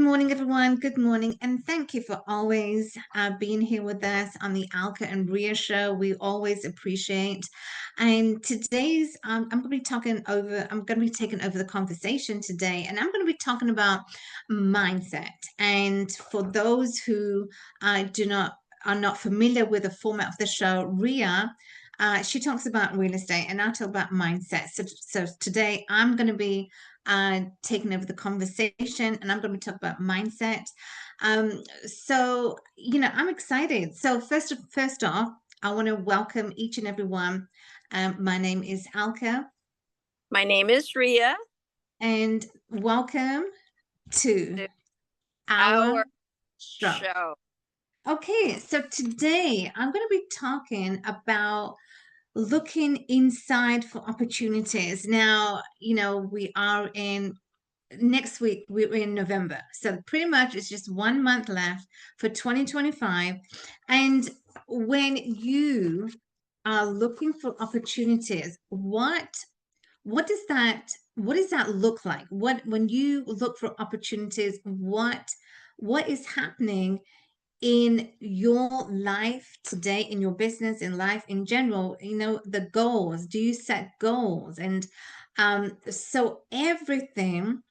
morning, everyone. Good morning. And thank you for always being here with us on the 𝗥𝗵𝗲 show. We always appreciate. And today's, I'm going to be taking over the conversation today. And I'm going to be talking about mindset. And for those who are not familiar with the format of the show, Ria, she talks about real estate and I'll talk about mindset. So today I'm going to be taking over the conversation and I'm going to talk about mindset. So, I'm excited. So first off, I want to welcome each and every one. My name is 𝗥𝗵𝗲. My name is Ria. And welcome to our show. Okay, so today I'm going to be talking about looking inside for opportunities. Now, we are in next week, we're in November. So pretty much it's just 1 month left for 2025. And when you are looking for opportunities, what does that look like? When you look for opportunities, what is happening in your life today, in your business, in life in general? The goals. Do you set goals? And so everything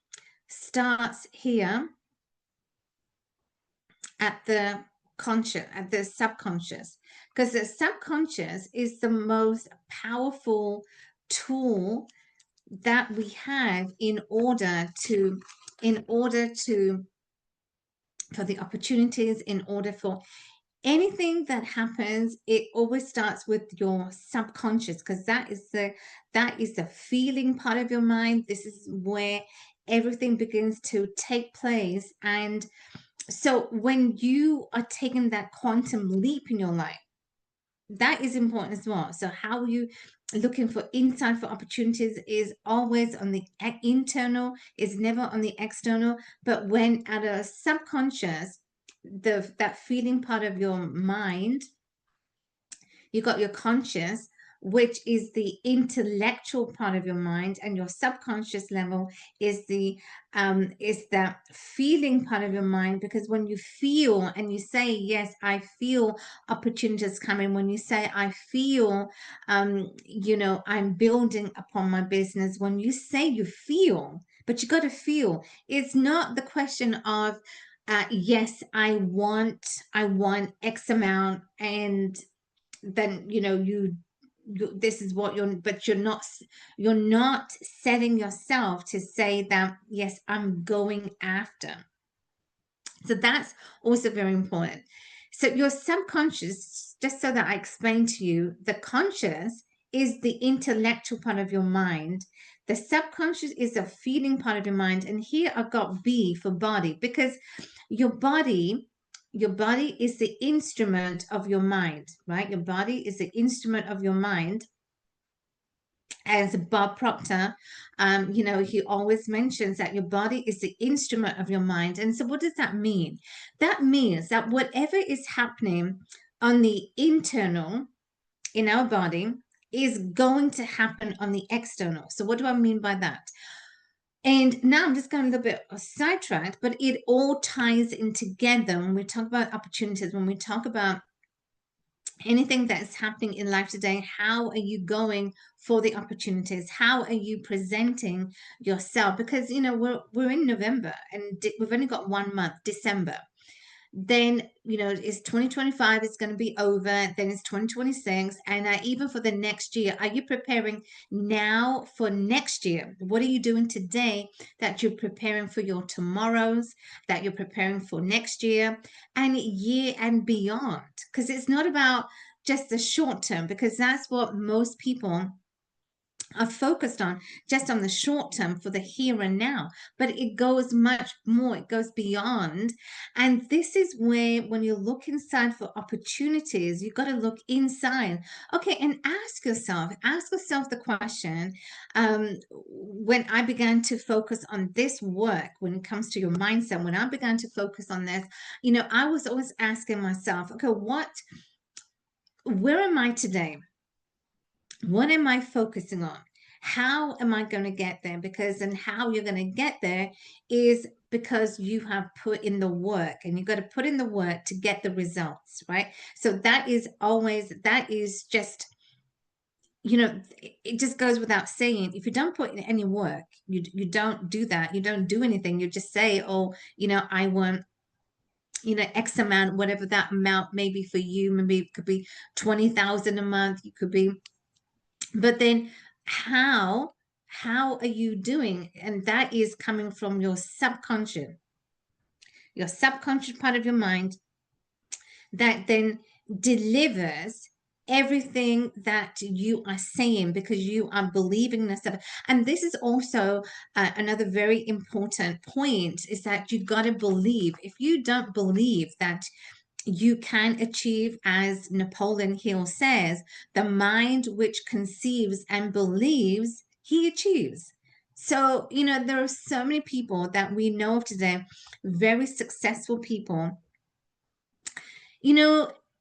starts here at the subconscious, because the subconscious is the most powerful tool that we have in order to for the opportunities, in order for anything that happens. It always starts with your subconscious, because that is the feeling part of your mind. This is where everything begins to take place. And so when you are taking that quantum leap in your life, that is important as well. So how you looking for inside for opportunities is always on the internal, is never on the external. But when at a subconscious, that feeling part of your mind, you got your conscious, which is the intellectual part of your mind, and your subconscious level is the feeling part of your mind. Because when you feel and you say, yes, I feel opportunities coming, when you say I feel I'm building upon my business, when you say you feel, but you got to feel. It's not the question of yes, I want X amount, and then this is what you're not setting yourself to say that, yes, I'm going after. So that's also very important. So your subconscious, just so that I explain to you, the conscious is the intellectual part of your mind. The subconscious is a feeling part of your mind. And here I've got B for body, because your body is the instrument of your mind, right? Your body is the instrument of your mind. As Bob Proctor, he always mentions that your body is the instrument of your mind. And so what does that mean? That means that whatever is happening on the internal in our body is going to happen on the external. So what do I mean by that? And now I'm just going a little bit sidetracked, but it all ties in together when we talk about opportunities, when we talk about anything that is happening in life today. How are you going for the opportunities? How are you presenting yourself? Because we're in November and we've only got 1 month, December. Then it's 2025, it's going to be over. Then it's 2026, and even for the next year, are you preparing now for next year? What are you doing today that you're preparing for your tomorrows, that you're preparing for next year and year and beyond? Because it's not about just the short term, because that's what most people are focused on, just on the short term, for the here and now. But it goes much more, it goes beyond. And this is where, when you look inside for opportunities, you've got to look inside. Okay, and ask yourself the question, when I began to focus on this work, when it comes to your mindset, when I began to focus on this, I was always asking myself, okay, where am I today? What am I focusing on? How am I going to get there? Because, and how you're going to get there is because you have put in the work, and you've got to put in the work to get the results, right? So that is just, it just goes without saying. If you don't put in any work, you don't do that. You don't do anything. You just say, oh, I want, X amount, whatever that amount may be for you. Maybe it could be 20,000 a month. You could be, but then how are you doing? And that is coming from your subconscious part of your mind, that then delivers everything that you are saying, because you are believing this. And this is also another very important point, is that you got to believe. If you don't believe that you can achieve, as Napoleon Hill says, the mind which conceives and believes, he achieves. So, there are so many people that we know of today, very successful people,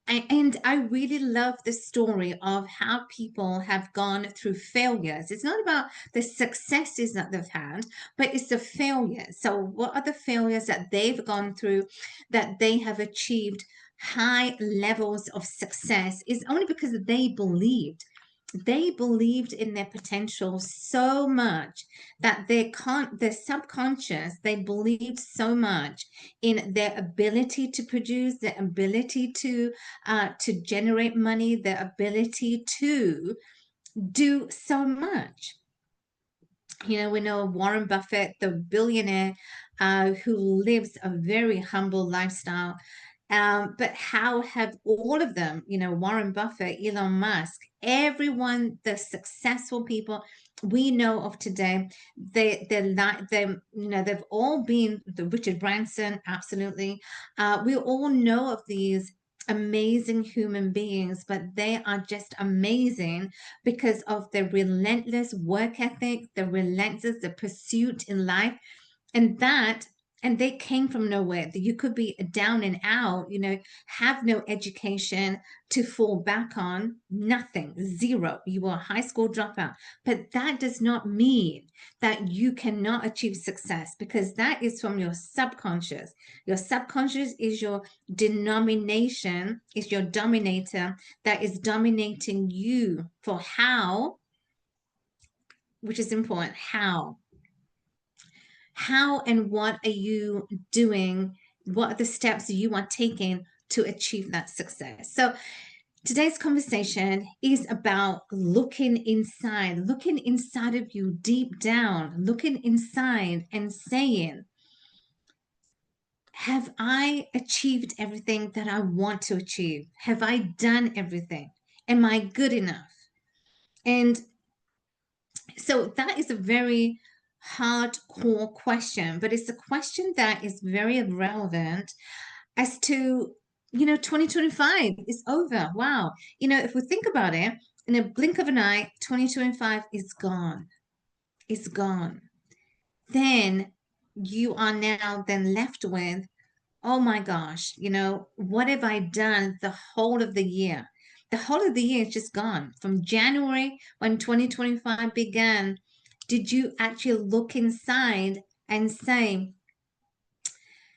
and I really love the story of how people have gone through failures. It's not about the successes that they've had, but it's the failures. So what are the failures that they've gone through, that they have achieved high levels of success? Is only because they believed. They believed in their potential so much that their subconscious, they believed so much in their ability to produce, their ability to generate money, their ability to do so much. We know Warren Buffett, the billionaire, who lives a very humble lifestyle. But how have all of them, Warren Buffett, Elon Musk, everyone, the successful people we know of today, they've all been, the Richard Branson, absolutely. We all know of these amazing human beings, but they are just amazing because of their relentless work ethic, the pursuit in life, and they came from nowhere. You could be down and out, have no education to fall back on, nothing, zero. You were a high school dropout. But that does not mean that you cannot achieve success, because that is from your subconscious. Your subconscious is your denomination, is your dominator that is dominating you for how, which is important, how and what are you doing? What are the steps you are taking to achieve that success? So today's conversation is about looking inside of you, deep down, looking inside and saying, have I achieved everything that I want to achieve? Have I done everything? Am I good enough? And so that is a very hardcore question, but it's a question that is very relevant as to, 2025 is over. Wow. If we think about it, in a blink of an eye, 2025 is gone. It's gone. Then you are now then left with, oh my gosh, what have I done the whole of the year? The whole of the year is just gone. From January, when 2025 began, did you actually look inside and say,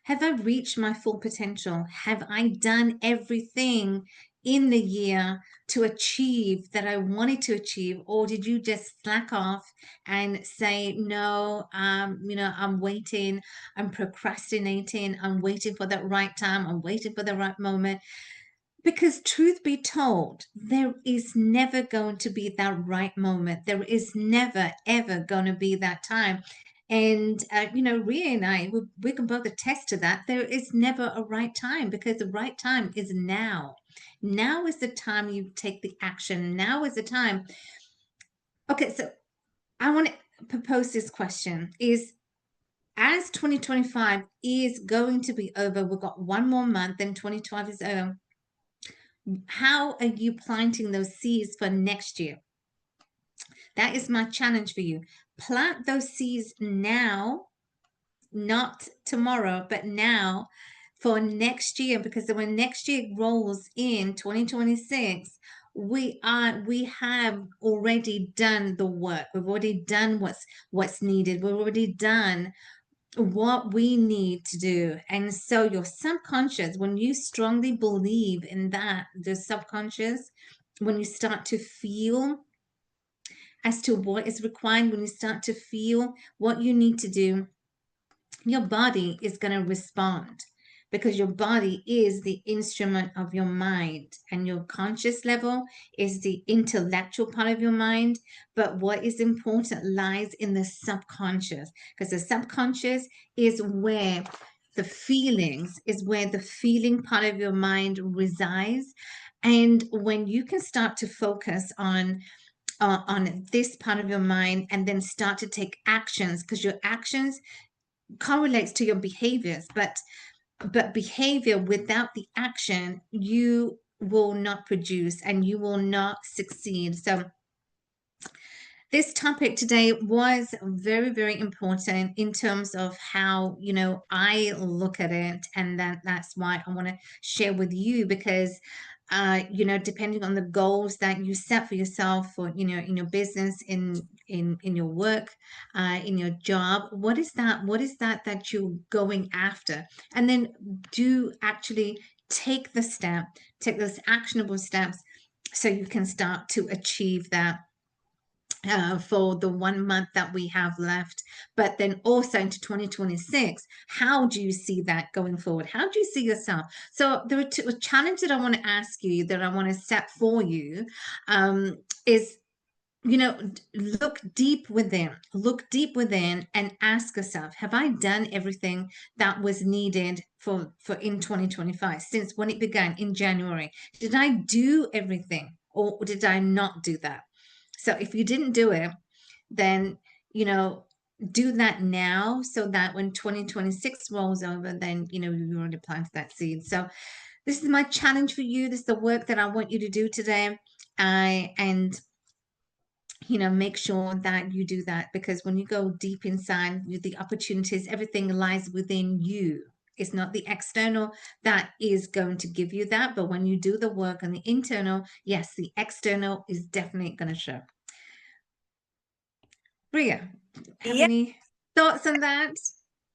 have I reached my full potential? Have I done everything in the year to achieve that I wanted to achieve? Or did you just slack off and say, no, I'm waiting, I'm procrastinating, I'm waiting for that right time, I'm waiting for the right moment? Because truth be told, there is never going to be that right moment. There is never, ever going to be that time. And, Rhea and I, we can both attest to that. There is never a right time, because the right time is now. Now is the time you take the action. Now is the time. Okay, so I want to propose this question is, as 2025 is going to be over, we've got one more month, then 2025 is over. How are you planting those seeds for next year? That is my challenge for you. Plant those seeds now, not tomorrow, but now, for next year, because when next year rolls in 2026, we have already done the work. We've already done what's needed. We've already done what we need to do. And so your subconscious, when you strongly believe in that, the subconscious, when you start to feel as to what is required, when you start to feel what you need to do, your body is going to respond, because your body is the instrument of your mind, and your conscious level is the intellectual part of your mind. But what is important lies in the subconscious, because the subconscious is where the feelings, is where the feeling part of your mind resides. And when you can start to focus on this part of your mind, and then start to take actions, because your actions correlates to your behaviors, but behavior without the action, you will not produce and you will not succeed. So this topic today was very, very important in terms of how, I look at it. And that's why I want to share with you, because depending on the goals that you set for yourself, or in your business, in your work, in your job, what is that you're going after? And then do actually take those actionable steps, so you can start to achieve that for the 1 month that we have left. But then also into 2026, how do you see that going forward? How do you see yourself? So there are a challenge that I want to ask you, that I want to set for you, is, look deep within and ask yourself, have I done everything that was needed for in 2025, since when it began in January? Did I do everything, or did I not do that? So if you didn't do it, then, do that now, so that when 2026 rolls over, then, you've already planted that seed. So this is my challenge for you. This is the work that I want you to do today. And make sure that you do that, because when you go deep inside, the opportunities, everything lies within you. It's not the external that is going to give you that, but when you do the work on the internal, yes, the external is definitely going to show. Bria, have Yeah, any thoughts on that?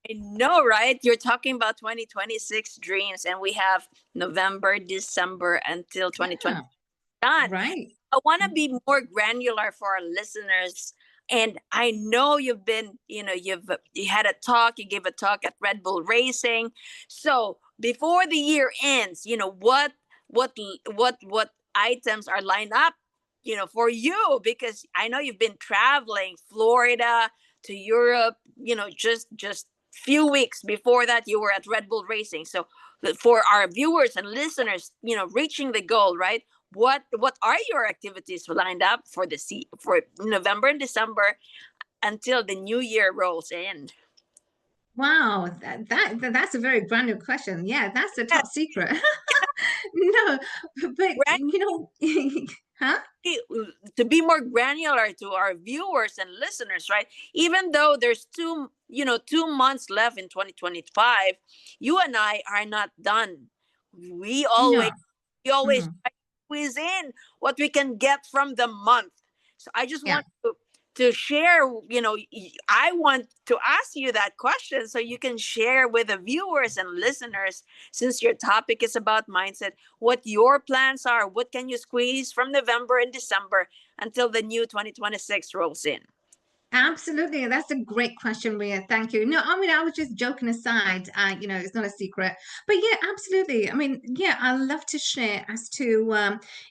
I know, right? You're talking about 2026 dreams, and we have November, December until 2020 Yeah, done. right. I want to be more granular for our listeners. And I know you've been, you had a talk, you gave a talk at Red Bull Racing. So before the year ends, what items are lined up, for you? Because I know you've been traveling Florida to Europe, just few weeks before that you were at Red Bull Racing. So for our viewers and listeners, reaching the goal, right? What are your activities lined up for for November and December until the new year rolls in? Wow, that's a very brand new question. Yeah, that's a Yeah, top secret. No, but huh? to be more granular to our viewers and listeners, right? Even though there's 2 months left in 2025, you and I are not done. We always No. we always Mhm. try to squeeze in what we can get from the month. So I just Yeah. want to share, I want to ask you that question so you can share with the viewers and listeners, since your topic is about mindset, what your plans are. What can you squeeze from November and December until the new 2026 rolls in? Absolutely. That's a great question, Ria. Thank you. No, I mean, I was just joking aside. It's not a secret. But yeah, absolutely. I mean, yeah, I love to share as to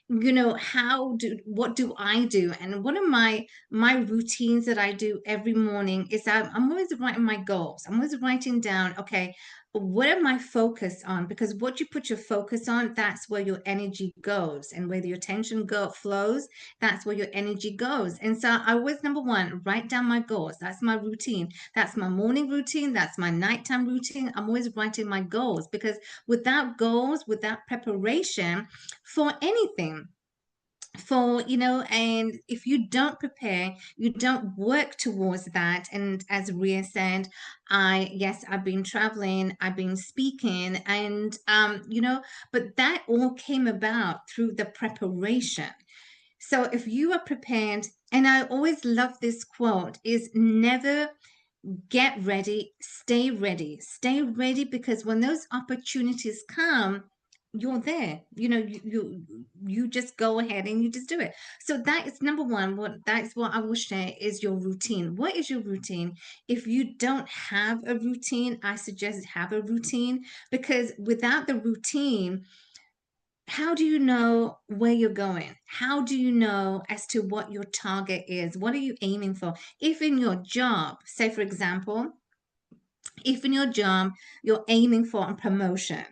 what do I do? And one of my routines that I do every morning is I'm always writing my goals. I'm always writing down, okay, what am I focused on? Because what you put your focus on, that's where your energy goes. And where your attention flows, that's where your energy goes. And so I always, number one, write down my goals. That's my routine. That's my morning routine. That's my nighttime routine. I'm always writing my goals, because without goals, without preparation for anything, and if you don't prepare, you don't work towards that. And as Ria said, I've been traveling, I've been speaking, and but that all came about through the preparation. So if you are prepared, and I always love this quote, is never get ready, stay ready, because when those opportunities come, you're there. You just go ahead and you just do it. So that is number one. That's what I will share is your routine. What is your routine? If you don't have a routine, I suggest have a routine, because without the routine, how do you know where you're going? How do you know as to what your target is? What are you aiming for? If in your job, say for example, if in your job you're aiming for a promotion,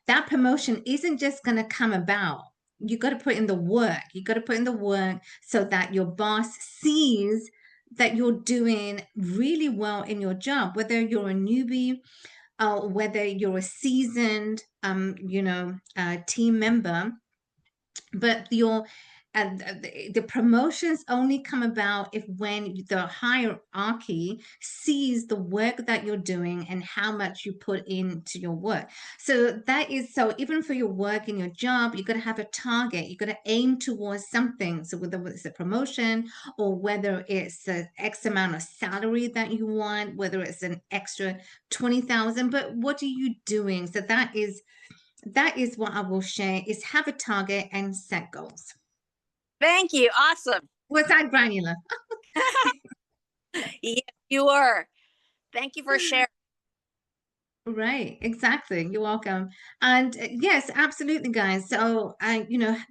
that promotion isn't just going to come about. You got to put in the work. You got to put in the work so that your boss sees that you're doing really well in your job, whether you're a newbie, whether you're a seasoned team member. But the promotions only come about if when the hierarchy sees the work that you're doing and how much you put into your work. So that is, so even for your work in your job, you got to have a target. You got to aim towards something. So whether it's a promotion or whether it's an X amount of salary that you want, whether it's an extra 20,000, but what are you doing? So that is what I will share, is have a target and set goals. Thank you. Awesome. Was that granular? Yes, you were. Thank you for sharing. Right, exactly. You're welcome. And yes, absolutely, guys. So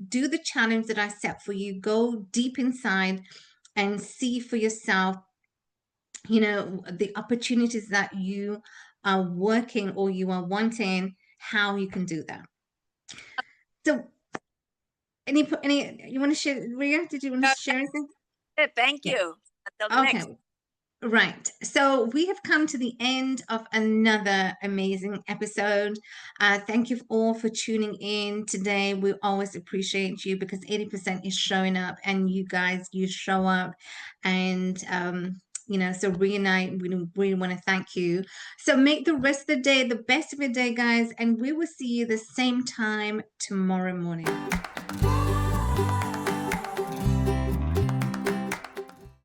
do the challenge that I set for you. Go deep inside and see for yourself, the opportunities that you are working or you are wanting, how you can do that. So any you want to share, Ria? Did you want to share anything? Thank Yeah. you. Until the next. Okay. Right. So we have come to the end of another amazing episode. Thank you all for tuning in today. We always appreciate you because 80% is showing up, and you guys, you show up. And, so Rhea and I really want to thank you. So make the rest of the day the best of your day, guys. And we will see you the same time tomorrow morning.